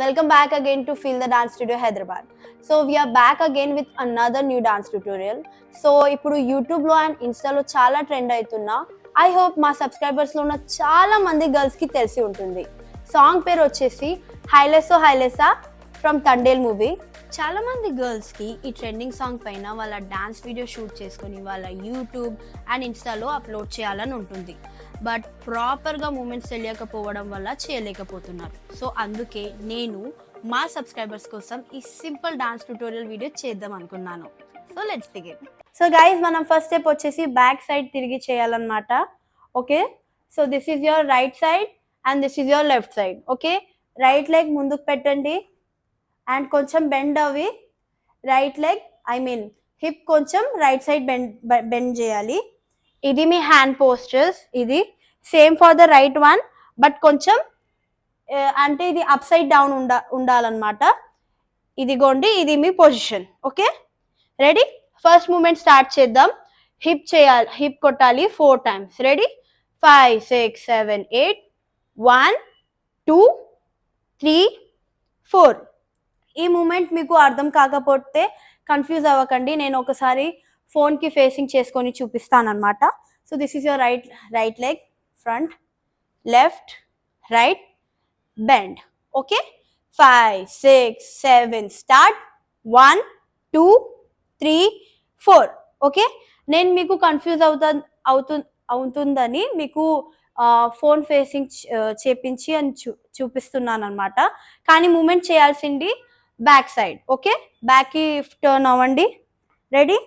Welcome back again to Feel the Dance Studio Hyderabad. So we are back again with another new dance tutorial. So ఇప్పుడు YouTube లో and ఇన్స్టాలో చాలా trend అవుతున్నా I hope మా subscribers లో ఉన్న చాలా మంది గర్ల్స్ కి తెలిసి ఉంటుంది. సాంగ్ పేరు వచ్చేసి హైలెసో హైలెసా ఫ్రమ్ తండేల్ మూవీ. చాలా మంది గర్ల్స్ కి ఈ ట్రెండింగ్ సాంగ్ పైన వాళ్ళ డాన్స్ వీడియో షూట్ చేసుకొని వాళ్ళ యూట్యూబ్ అండ్ ఇన్స్టాలో అప్లోడ్ చేయాలని ఉంటుంది. బట్ ప్రాపర్గా మూమెంట్స్ తెలియకపోవడం వల్ల చేయలేకపోతున్నారు. సో అందుకే నేను మా సబ్స్క్రైబర్స్ కోసం ఈ సింపుల్ డాన్స్ ట్యూటోరియల్ వీడియో చేద్దాం అనుకున్నాను. So let's begin. So guys, మనం ఫస్ట్ స్టెప్ వచ్చేసి బ్యాక్ సైడ్ తిరిగి చేయాలన్నమాట. Okay, so this is your right side and this is your left side. Okay, right leg ముందుకు పెట్టండి అండ్ కొంచెం బెండ్ అవి రైట్ లెగ్ హిప్ కొంచెం రైట్ సైడ్ బెండ్ చేయాలి. ఇది మీ హ్యాండ్ పోస్టర్స్. ఇది same for the right one, but కొంచెం అంటే ఇది అప్ సైడ్ డౌన్ ఉండాలన్నమాట. ఇదిగోండి, ఇది మీ position. Okay, ready? First moment start చేద్దాం. హిప్ చేయాలి, హిప్ కొట్టాలి 4 times. రెడీ? 5 6 7 8 1 2 3 4. ఈ మూమెంట్ మీకు అర్థం కాకపోతే కన్ఫ్యూజ్ అవ్వకండి, నేను ఒకసారి ఫోన్కి ఫేసింగ్ చేసుకొని చూపిస్తాను అనమాట. So this is your right leg front, left right bend. Okay, 5 6 7 start. 1 2 3 4. Okay, నేను మీకు కన్ఫ్యూజ్ అవుతుందని మీకు ఫోన్ ఫేసింగ్ చేపించి అని చూపిస్తున్నాను అనమాట. కానీ మూమెంట్ చేయాల్సింది బ్యాక్ సైడ్. ఓకే, బ్యాక్కి టర్న్ అవ్వండి. రెడీ?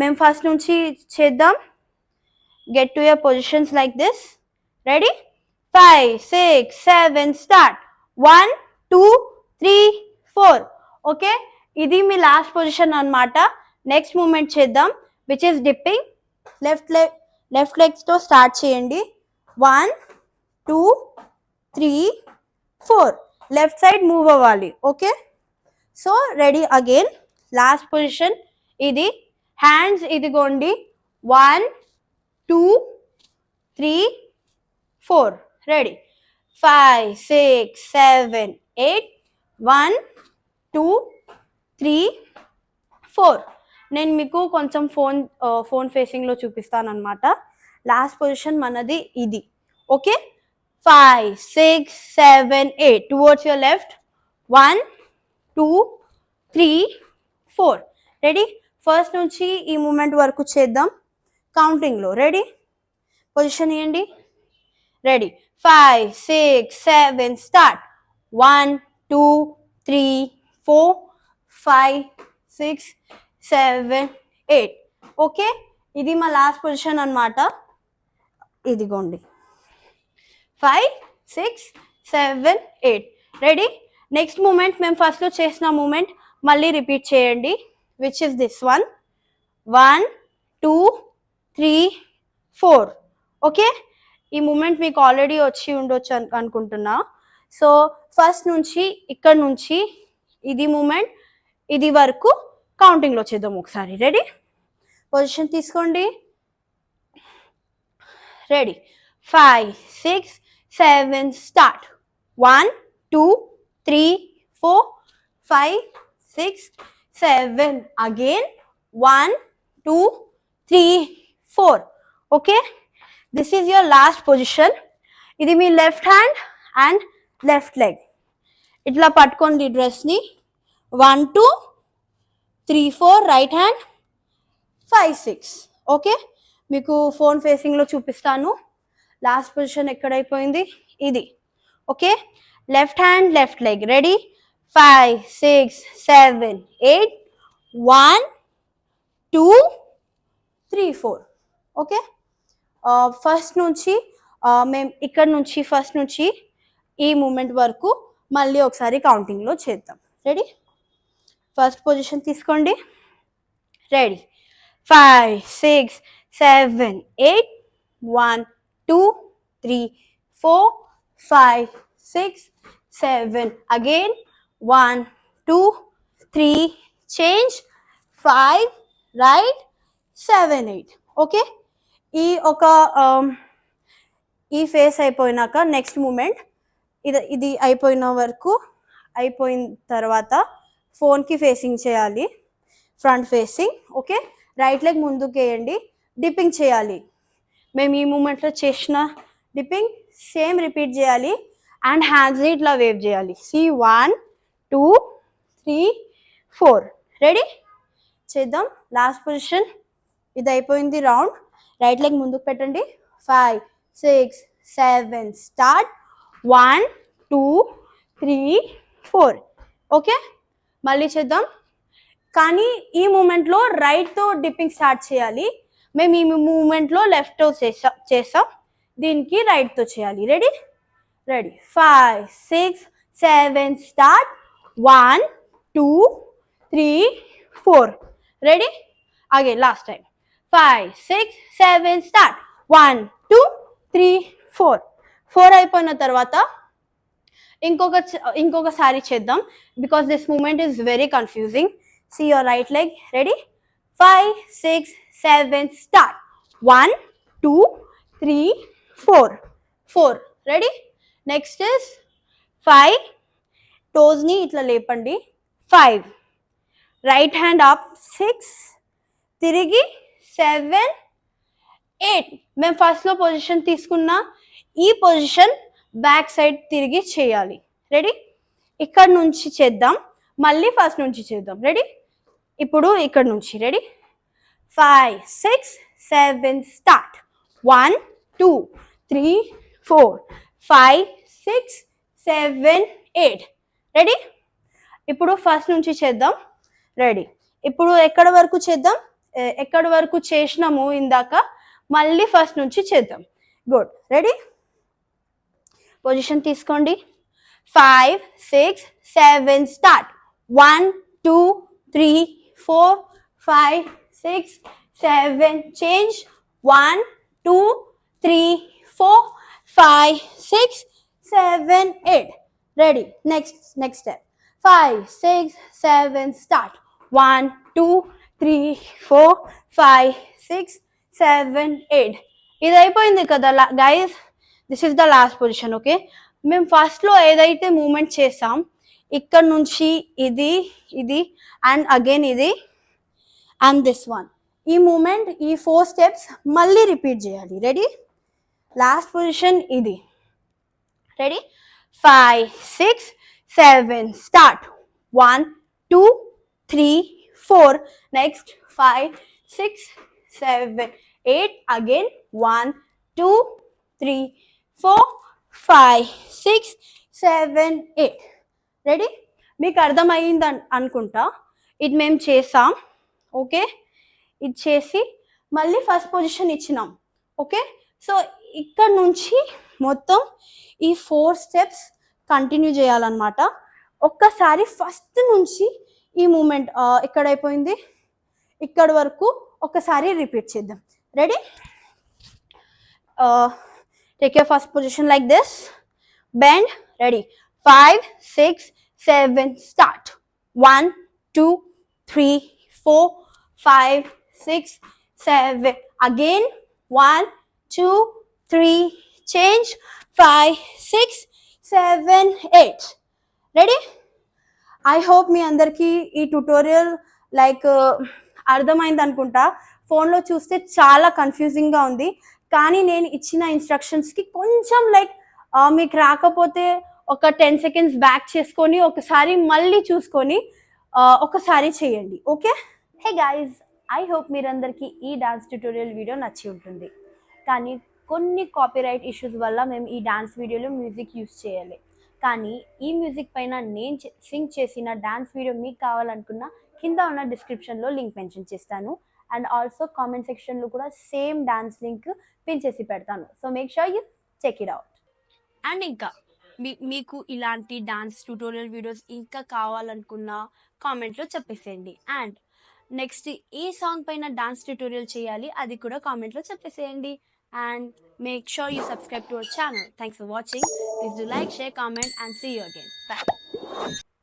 మేము ఫస్ట్ నుంచి చేద్దాం. Get to your positions like this. Ready? 5 6 7 start. 1 2 3 4. Okay, ఇది మీ లాస్ట్ పొజిషన్ అన్నమాట. నెక్స్ట్ మూమెంట్ చేద్దాం, విచ్ ఇస్ డిప్పింగ్. లెఫ్ట్ లెగ్స్తో స్టార్ట్ చేయండి. 1 2 3 4. లెఫ్ట్ సైడ్ మూవ్ అవ్వాలి. Okay, so ready again. Last position ఇది. హ్యాండ్స్ ఇదిగోండి. 1 2 3 4. రెడీ? 5 6 7 8 1 2 3 4. నేను మీకు కొంచెం ఫోన్ ఫేసింగ్లో చూపిస్తాను అనమాట. లాస్ట్ పొజిషన్ మనది ఇది. Okay, 5 6 7 8 towards your left. 1 2 3 4. Ready? First నుంచి ఈ మూమెంట్ వరకు చేద్దాం కౌంటింగ్లో. రెడీ? పొజిషన్ ఇవ్వండి. రెడీ? 5 6 7 స్టార్ట్. 1 2 3 4 5 6 7 8. ఓకే, ఇది మా లాస్ట్ పొజిషన్ అన్నమాట. ఇదిగోండి, 5 6 7 8. రెడీ? నెక్స్ట్ మూమెంట్ మేము ఫస్ట్లో చేసిన మూమెంట్ మళ్ళీ రిపీట్ చేయండి, which is this one. 1 2 3 4. Okay, ఈ మూమెంట్ మీకు ఆల్రెడీ వచ్చి ఉండొచ్చు అనుకుంటున్నా. సో ఫస్ట్ నుంచి ఇక్కడ నుంచి ఇది మూమెంట్ ఇది వరకు కౌంటింగ్లో చేద్దాం ఒకసారి. రెడీ? పొజిషన్ తీసుకోండి. Ready? 5 6 7 start. 1 2 3 4 5 6 7. Again 1 2 3 4. Okay, this is your last position. ఇది మీ left hand and left leg ఇట్లా పట్టుకోండి డ్రెస్ని. 1 2 3 4 రైట్ హ్యాండ్, 5 6. ఓకే, మీకు ఫోన్ ఫేసింగ్లో చూపిస్తాను. లాస్ట్ పొజిషన్ ఎక్కడైపోయింది? ఇది. Okay, left hand left leg. Ready? 5 6 7 8 1 2 3 4. Okay, first నుంచి మేము ఇక్కడ నుంచి ఫస్ట్ నుంచి ఈ మూమెంట్ వరకు మళ్ళీ ఒకసారి కౌంటింగ్లో చేద్దాం. రెడీ? ఫస్ట్ పొజిషన్ తీసుకోండి. Ready? 5 6 7 8 1 2 3 4 5 6 7. Again 1 2 3 change 5 right 7 8. Okay, ఈ ఫేస్ అయిపోయినాక నెక్స్ట్ మూమెంట్ ఇది అయిపోయిన వరకు అయిపోయిన తర్వాత ఫోన్కి ఫేసింగ్ చేయాలి, front facing. Okay, right leg ముందుకు వేయండి, డిప్పింగ్ చేయాలి. మేము ఈ మూమెంట్లో చేసిన డిప్పింగ్ సేమ్ రిపీట్ చేయాలి అండ్ హ్యాండ్స్ని ఇట్లా వేవ్ చేయాలి. సి 1 2 3 4. రెడీ? చేద్దాం. Last position. ఇది అయిపోయింది రౌండ్. రైట్ లెగ్ ముందుకు పెట్టండి. 5 6 7 స్టార్ట్. 1 2 3 4. ఓకే, మళ్ళీ చేద్దాం. కానీ ఈ మూమెంట్లో రైట్తో డిప్పింగ్ స్టార్ట్ చేయాలి. మేము ఈ మూమెంట్లో లెఫ్ట్తో చేస్తాం, దీనికి రైట్తో చేయాలి. Ready? Ready. 5 6 7 start. 1 2 3 4. Ready? Again last time. 5 6 7 start. 1 2 3 4. 4 అయిపోయిన తర్వాత ఇంకొకసారి చేద్దాం, because this moment is very confusing. See your right leg. Ready? 5 6 7 start. 1 2 3 4. 4. Ready? Next is 5. Toes ni itla lepandi. 5. Right hand up. 6. Tirigi 7 8. మేము first లో position తీసుకున్నా, ఈ position back side తిరిగి చేయాలి. రెడీ? ఇక్కడ నుంచి చేద్దాం, మళ్ళీ ఫస్ట్ నుంచి చేద్దాం. రెడీ? ఇప్పుడు ఇక్కడ నుంచి. రెడీ? 5 6 7 స్టార్ట్. 1 2 3 4 5 6 7 8. రెడీ? ఇప్పుడు ఫస్ట్ నుంచి చేద్దాం. రెడీ? ఇప్పుడు ఎక్కడ వరకు చేద్దాం? ఎక్కడ వరకు చేసినాము ఇందాక, మళ్ళీ ఫస్ట్ నుంచి చేద్దాం. గుడ్. రెడీ? పొజిషన్ తీసుకోండి. 5 6 7 start. 1 2 3 4 5 6 7 change. 1 2 3 4 5 6 7 8. Ready? Next step. 5 6 7 start. 1 2 3 4 5 6 7 8. ఇది అయిపోయింది కదా guys. This is the last position. Okay, మేము ఫస్ట్లో ఏదైతే మూమెంట్ చేసాం, ఇక్కడ నుంచి ఇది ఇది అండ్ అగైన్ ఇది అండ్ దిస్ వన్, ఈ మూమెంట్ ఈ 4 స్టెప్స్ మళ్ళీ రిపీట్ చేయాలి. రెడీ? లాస్ట్ పొజిషన్ ఇది. Ready? 5 6 7 start. 1 2 3 4. Next 5 6 7 8. Again 1 2 3 4 5 6 7 8. Ready? మీకు అర్థమైంది అనుకుంటా. ఇది మేము చేసాం. ఓకే, ఇది చేసి మళ్ళీ ఫస్ట్ పొజిషన్ ఇచ్చినాం. ఓకే, సో ఇక్కడ నుంచి మొత్తం ఈ 4 స్టెప్స్ కంటిన్యూ చేయాలన్నమాట. ఒక్కసారి ఫస్ట్ నుంచి ఈ మూమెంట్ ఎక్కడైపోయింది ఇక్కడ వరకు ఒకసారి రిపీట్ చేద్దాం. Ready? Take your first position like this. Bend. Ready? 5 6 7 start. 1 2 3 4 5 6 7. Again 1 2 3 change. 5 6 7 8. Ready? I hope మీ అందరికీ ఈ ట్యూటోరియల్ అర్థమైంది అనుకుంటా. ఫోన్లో చూస్తే చాలా కన్ఫ్యూజింగ్గా ఉంది, కానీ నేను ఇచ్చిన ఇన్స్ట్రక్షన్స్కి కొంచెం మీకు రాకపోతే ఒక 10 సెకండ్స్ బ్యాక్ చేసుకొని ఒకసారి మళ్ళీ చూసుకొని ఒకసారి చేయండి. Okay? Hey guys, I hope మీరందరికీ ఈ డాన్స్ ట్యూటోరియల్ వీడియో నచ్చి ఉంటుంది. కానీ కొన్ని కాపీరైట్ ఇష్యూస్ వల్ల మేము ఈ డాన్స్ వీడియోలో మ్యూజిక్ యూస్ చేయాలి. కానీ ఈ మ్యూజిక్ పైన నేను సింగ్ చేసిన డాన్స్ వీడియో మీకు కావాలనుకున్నా కింద ఉన్న డిస్క్రిప్షన్లో లింక్ మెన్షన్ చేస్తాను. అండ్ ఆల్సో కామెంట్ సెక్షన్లో కూడా సేమ్ డాన్స్ లింక్ పిన్ చేసి పెడతాను. So make sure you check it out. And ఇంకా మీకు ఇలాంటి డాన్స్ ట్యూటోరియల్ వీడియోస్ ఇంకా కావాలనుకున్నా కామెంట్లో చెప్పేసేయండి. అండ్ నెక్స్ట్ ఏ సాంగ్ పైన డాన్స్ ట్యూటోరియల్ చేయాలి అది కూడా కామెంట్లో చెప్పేసేయండి. And make sure you subscribe to our channel. Thanks for watching. Please do like, share, comment and see you again. Bye.